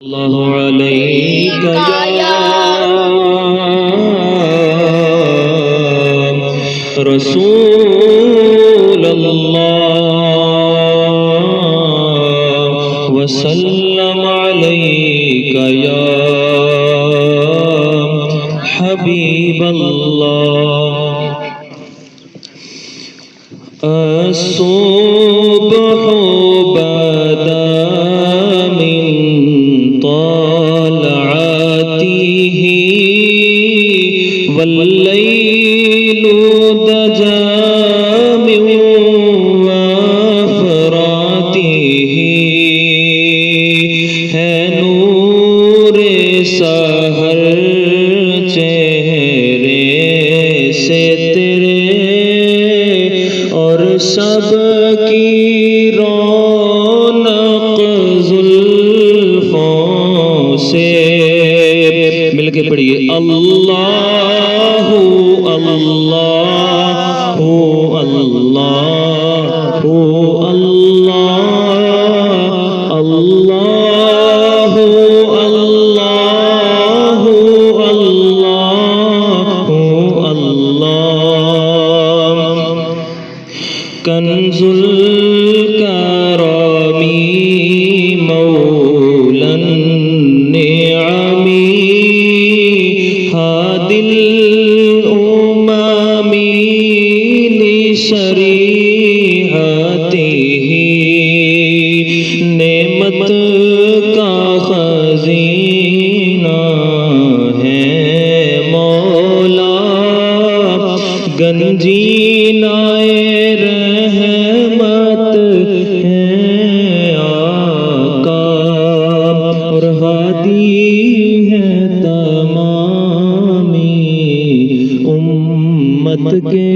اللہ علیک یا رسول اللہ وسلم علیک یا حبیب اللہ الصبح بدا من طلعته والليل دجا من وفراته ہے نور سحر چہرے سے تیرے اور سب کی رونق زلفوں سے مل کے پڑھیے اللہ اللہ اللہ اللہ اللہ اللہ اللہ کنز الکرم مولا النعم ہادی الامم لشریعته نعمت کا خزینہ ہے مولا گنجینہ رحمت ہے آقا اور ہادی ہے تمامی امت کے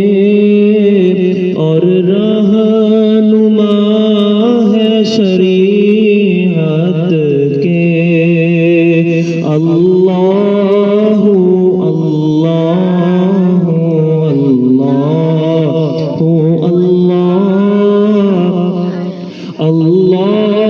اور رہنما ہے شریعت کے اللہ اللہ اللہ اللہ اللہ